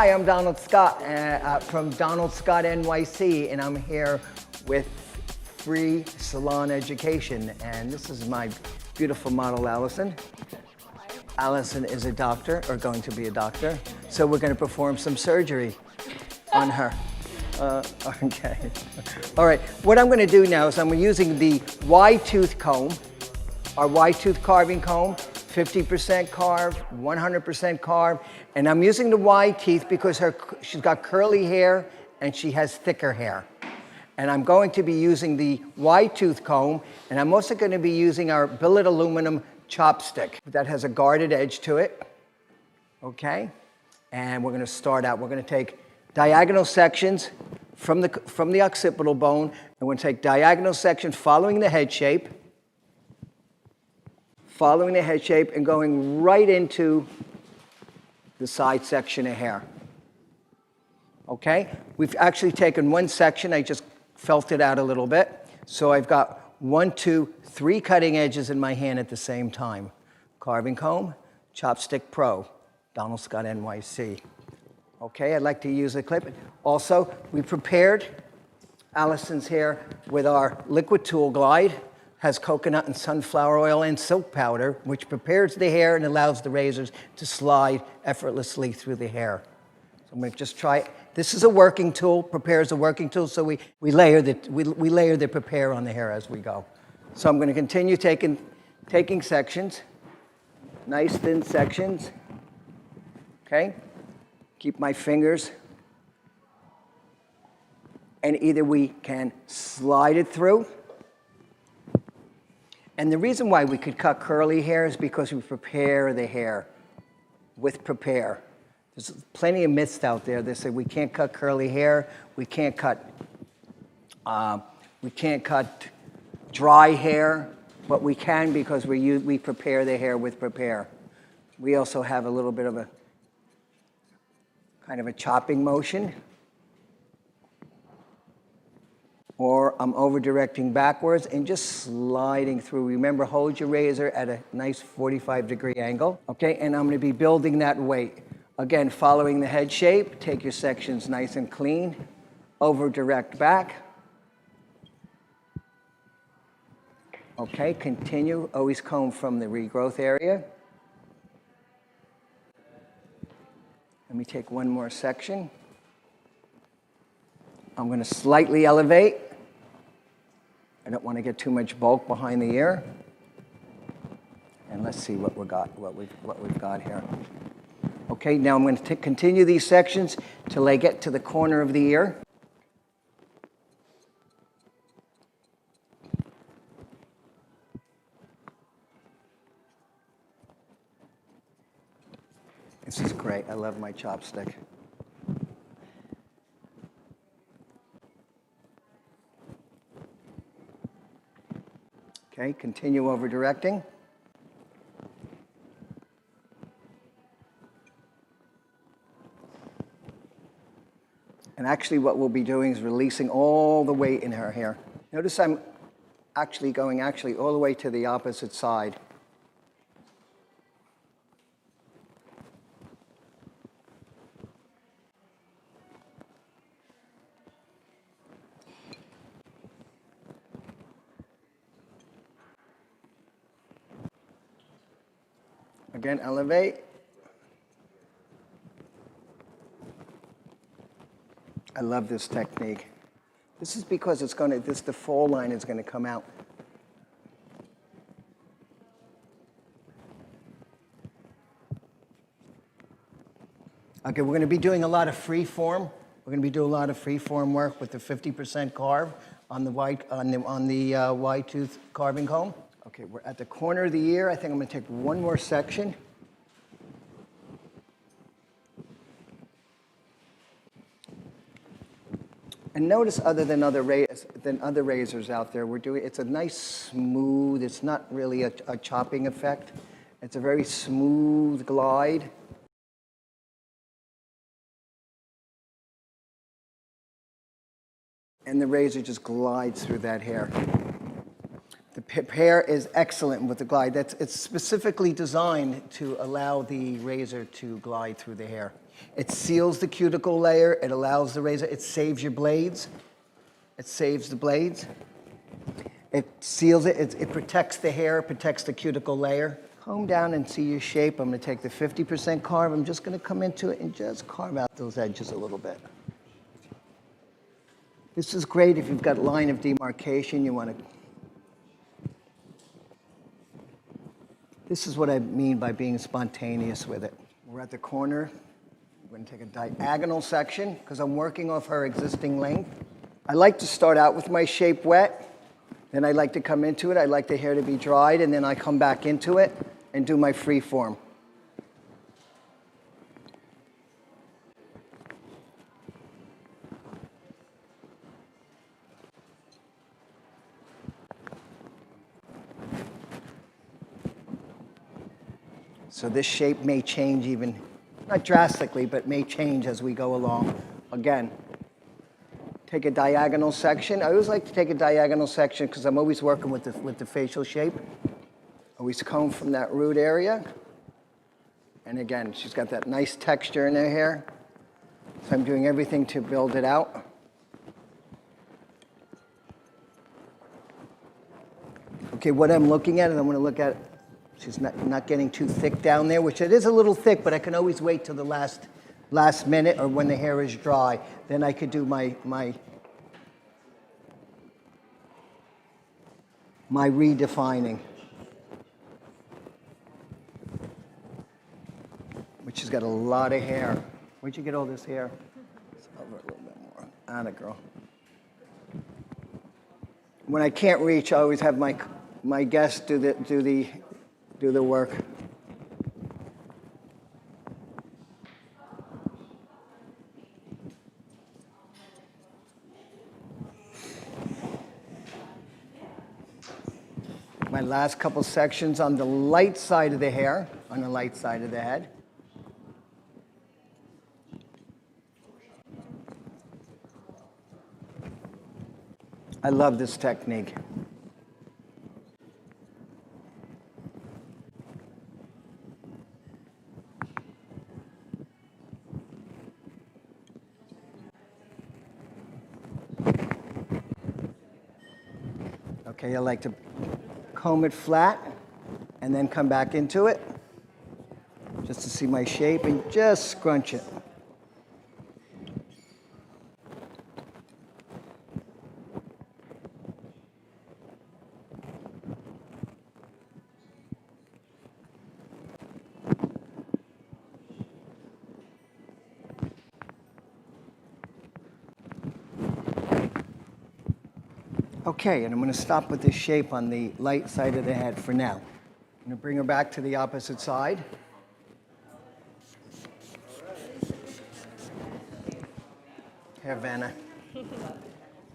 Hi, I'm Donald Scott from Donald Scott NYC, and I'm here with free salon education. And this is my beautiful model, Allison. Allison is a doctor, or going to be a doctor, so we're going to perform some surgery on her. Okay. All right, what I'm going to do now is I'm using the wide-tooth comb, our wide-tooth carving comb, 50% carved, 100% carved, and I'm using the wide teeth because she's got curly hair and she has thicker hair. And I'm going to be using the wide tooth comb, and I'm also going to be using our billet aluminum chopstick that has a guarded edge to it, okay? And we're going to start out, we're going to take diagonal sections from the occipital bone, and we're going to take diagonal sections following the head shape, and going right into the side section of hair. Okay? We've actually taken one section, I just felt it out a little bit. So I've got 1, 2, 3 cutting edges in my hand at the same time. Carving comb, Chopstick Pro, Donald Scott NYC. Okay, I'd like to use a clip. Also, we prepared Allison's hair with our liquid tool glide. Has coconut and sunflower oil and silk powder, which prepares the hair and allows the razors to slide effortlessly through the hair. So I'm going to just try it. This is a working tool, prepares a working tool, so we layer the prepare on the hair as we go. So I'm going to continue taking sections, nice thin sections, okay? Keep my fingers, and either we can slide it through. And the reason why we could cut curly hair is because we prepare the hair with prepare. There's plenty of myths out there that say we can't cut curly hair, we can't cut dry hair, but we can because we prepare the hair with prepare. We also have a little bit of a kind of a chopping motion. Or I'm over-directing backwards and just sliding through. Remember, hold your razor at a nice 45-degree angle, okay? And I'm gonna be building that weight. Again, following the head shape, take your sections nice and clean, over-direct back. Okay, continue, always comb from the regrowth area. Let me take one more section. I'm gonna slightly elevate. I don't want to get too much bulk behind the ear. And let's see what we've got here. Okay, now I'm going to continue these sections till I get to the corner of the ear. This is great. I love my chopstick. Okay, continue over directing. And actually what we'll be doing is releasing all the weight in her hair. Notice I'm actually going all the way to the opposite side. Again, elevate. I love this technique. This is because the fall line is going to come out. Okay, we're going to be doing a lot of free form. We're going to be doing a lot of free form work with the 50% carve on the wide tooth carving comb. Okay, we're at the corner of the ear. I think I'm going to take one more section. And notice, other than other razors out there, it's a nice smooth, it's not really a chopping effect. It's a very smooth glide. And the razor just glides through that hair. The prepare is excellent with the glide. It's specifically designed to allow the razor to glide through the hair. It seals the cuticle layer. It allows the razor, it saves your blades. It saves the blades. It seals it, it protects the hair, it protects the cuticle layer. Comb down and see your shape. I'm going to take the 50% carve. I'm just going to come into it and just carve out those edges a little bit. This is great if you've got line of demarcation. You want to. This is what I mean by being spontaneous with it. We're at the corner. We're going to take a diagonal section because I'm working off her existing length. I like to start out with my shape wet. Then I like to come into it. I like the hair to be dried, and then I come back into it and do my free form. So this shape may change even, not drastically, but may change as we go along. Again, take a diagonal section. I always like to take a diagonal section because I'm always working with the facial shape. Always comb from that root area. And again, she's got that nice texture in her hair. So I'm doing everything to build it out. Okay, what I'm looking at, and I'm going to look at, she's not getting too thick down there, which it is a little thick, but I can always wait till the last minute or when the hair is dry. Then I could do my redefining. But she's got a lot of hair. Where'd you get all this hair? It's over a little bit more. Atta girl. When I can't reach, I always have my guests do the work. My last couple sections on the light side of the hair, on the light side of the head. I love this technique. Okay, I like to comb it flat and then come back into it just to see my shape and just scrunch it. Okay, and I'm going to stop with this shape on the light side of the head for now. I'm going to bring her back to the opposite side. Hair Vanna.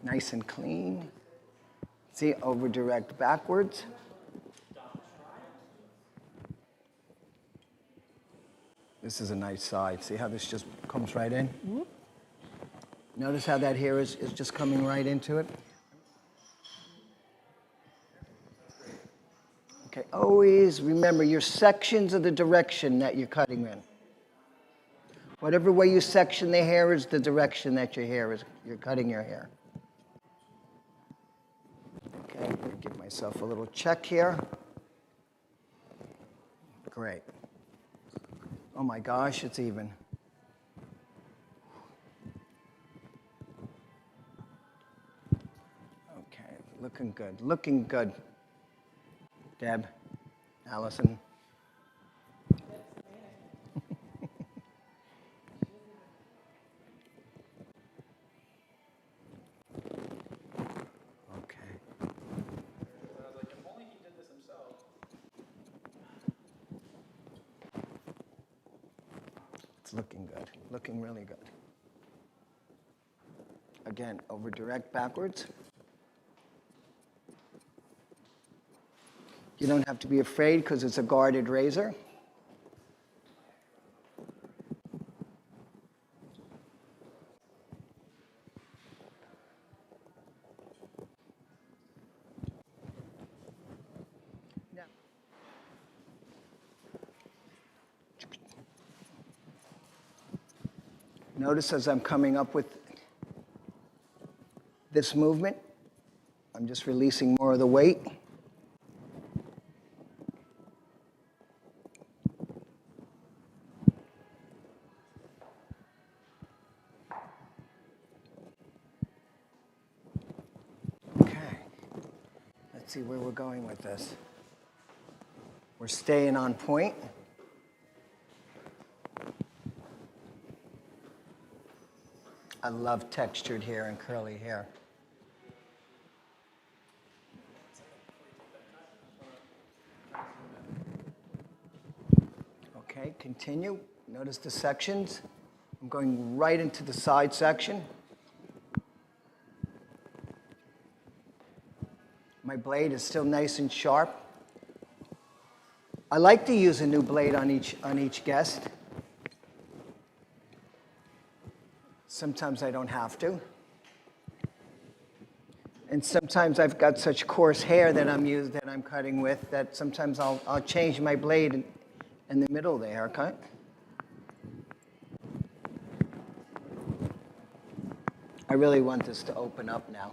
Nice and clean. See, over direct backwards. This is a nice side. See how this just comes right in? Mm-hmm. Notice how that hair is just coming right into it. Okay, always remember your sections of the direction that you're cutting in. Whatever way you section the hair is the direction that you're cutting your hair. Okay, I'm going to give myself a little check here. Great. Oh my gosh, it's even. Okay, looking good, looking good. Deb, Allison. Okay. It's looking good, looking really good. Again, over direct backwards. You don't have to be afraid because it's a guarded razor. Notice as I'm coming up with this movement, I'm just releasing more of the weight. Okay, let's see where we're going with this. We're staying on point. I love textured hair and curly hair. Okay, continue. Notice the sections. I'm going right into the side section. My blade is still nice and sharp. I like to use a new blade on each guest. Sometimes I don't have to. And sometimes I've got such coarse hair that I'm cutting with that sometimes I'll change my blade in the middle of the haircut. I really want this to open up now.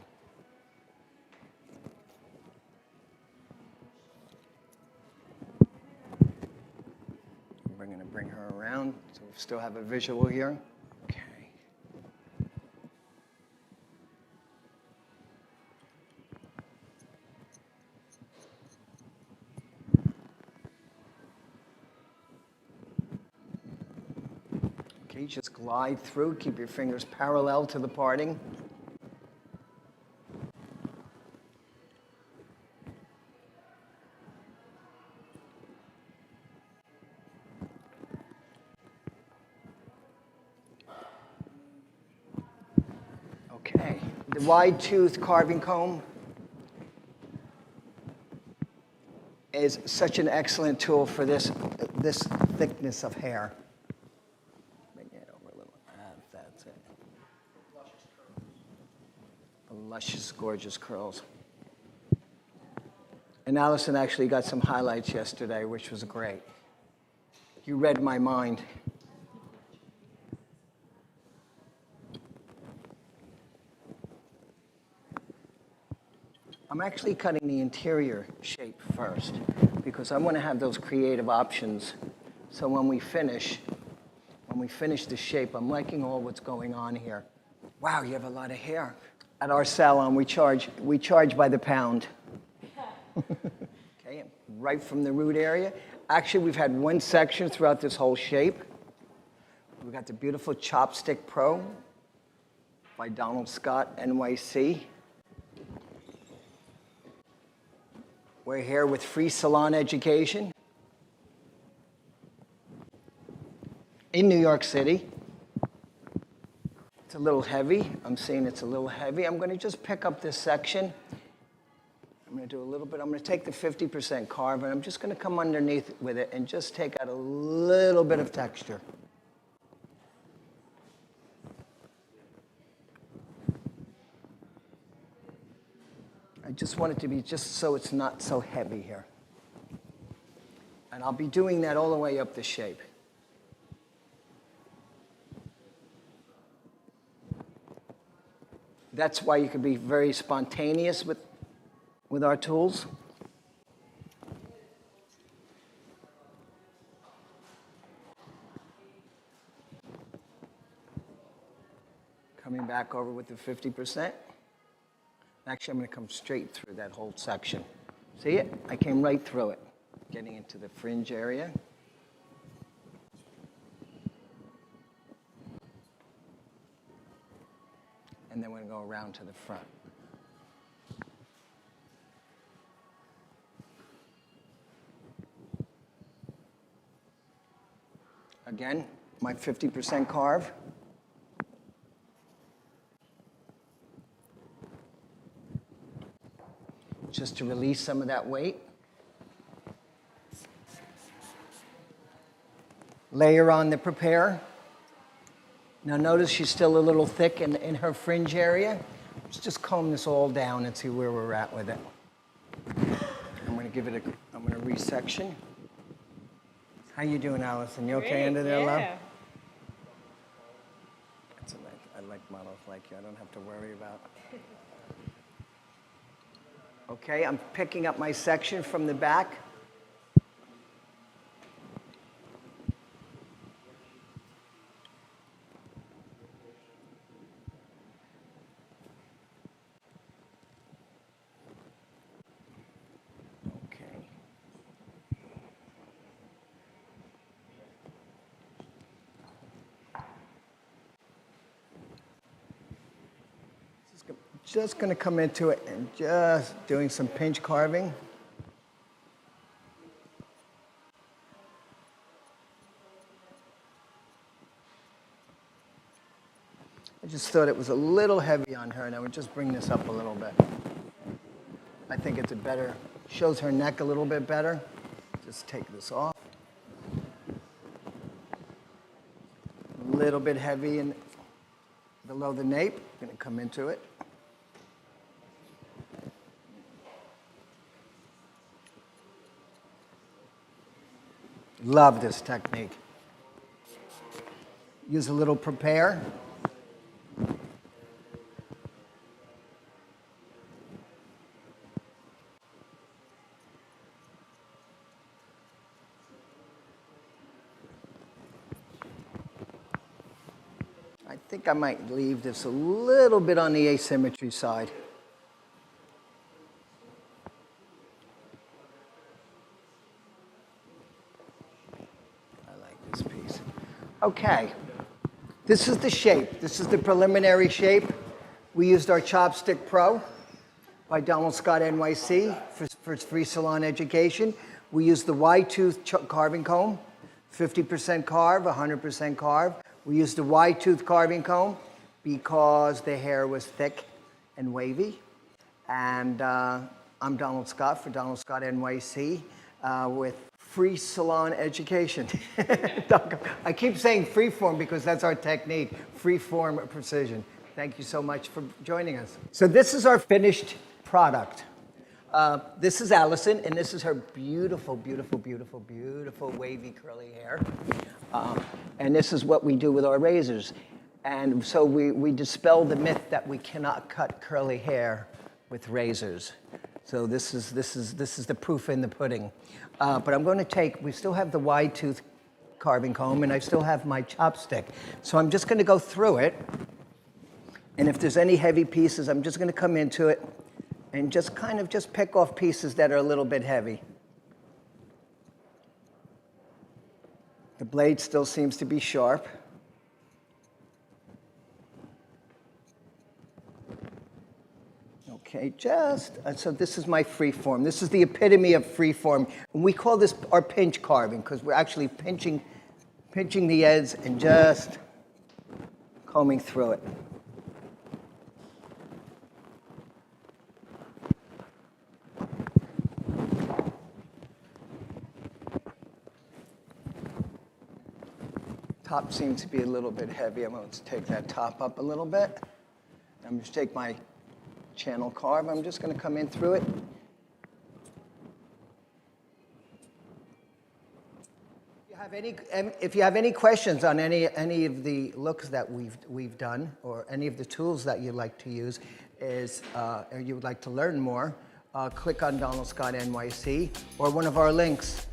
We're going to bring her around so we still have a visual here. Okay. Okay, just glide through. Keep your fingers parallel to the parting. Okay, the wide-toothed carving comb is such an excellent tool for this thickness of hair. Bring it over a little. That's it. The luscious, gorgeous curls. And Allison actually got some highlights yesterday, which was great. You read my mind. I'm actually cutting the interior shape first because I want to have those creative options. So when we finish the shape, I'm liking all what's going on here. Wow, you have a lot of hair. At our salon, we charge by the pound. Okay, right from the root area. Actually, we've had one section throughout this whole shape. We've got the beautiful Chopstick Pro by Donald Scott NYC. We're here with free salon education in New York City. It's a little heavy. I'm seeing it's a little heavy. I'm going to just pick up this section. I'm going to do a little bit. I'm going to take the 50% carve, and I'm just going to come underneath with it and just take out a little bit of texture. I just want it to be just so it's not so heavy here. And I'll be doing that all the way up the shape. That's why you can be very spontaneous with our tools. Coming back over with the 50%. Actually, I'm going to come straight through that whole section. See it? I came right through it, getting into the fringe area. And then we're going to go around to the front. Again, my 50% carve. Just to release some of that weight. Layer on the prepare. Now notice she's still a little thick in her fringe area. Let's just comb this all down and see where we're at with it. I'm going to resection. How you doing, Allison? You okay under there, love? I like models like you. I don't have to worry about. Okay, I'm picking up my section from the back. Just going to come into it and just doing some pinch carving. I just thought it was a little heavy on her, and I would just bring this up a little bit. I think it's a better, shows her neck a little bit better. Just take this off. A little bit heavy and below the nape. I'm going to come into it. Love this technique. Use a little prepare. I think I might leave this a little bit on the asymmetry side. Okay, this is the shape. This is the preliminary shape. We used our Chopstick Pro by Donald Scott NYC for free salon education. We used the wide-tooth carving comb, 50% carve, 100% carve. We used the wide-tooth carving comb because the hair was thick and wavy. And I'm Donald Scott for Donald Scott NYC with free salon education. I keep saying freeform because that's our technique, freeform precision. Thank you so much for joining us. So this is our finished product. This is Allison, and this is her beautiful, beautiful, beautiful, beautiful wavy curly hair. And this is what we do with our razors. And so we dispel the myth that we cannot cut curly hair with razors. So this is the proof in the pudding. But I'm going to take, we still have the wide tooth carving comb, and I still have my chopstick. So I'm just going to go through it. And if there's any heavy pieces, I'm just going to come into it and just kind of just pick off pieces that are a little bit heavy. The blade still seems to be sharp. Okay, so this is my free form. This is the epitome of free form. And we call this our pinch carving because we're actually pinching the edge and just combing through it. Top seems to be a little bit heavy. I'm going to take that top up a little bit. I'm going to take my channel carve. I'm just going to come in through it. If you have any questions on any of the looks that we've done, or any of the tools that you'd like to use, or you would like to learn more, click on Donald Scott NYC or one of our links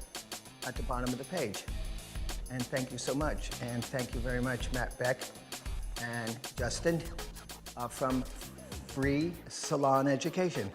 at the bottom of the page. And thank you so much. And thank you very much, Matt Beck and Justin from Free Salon Education.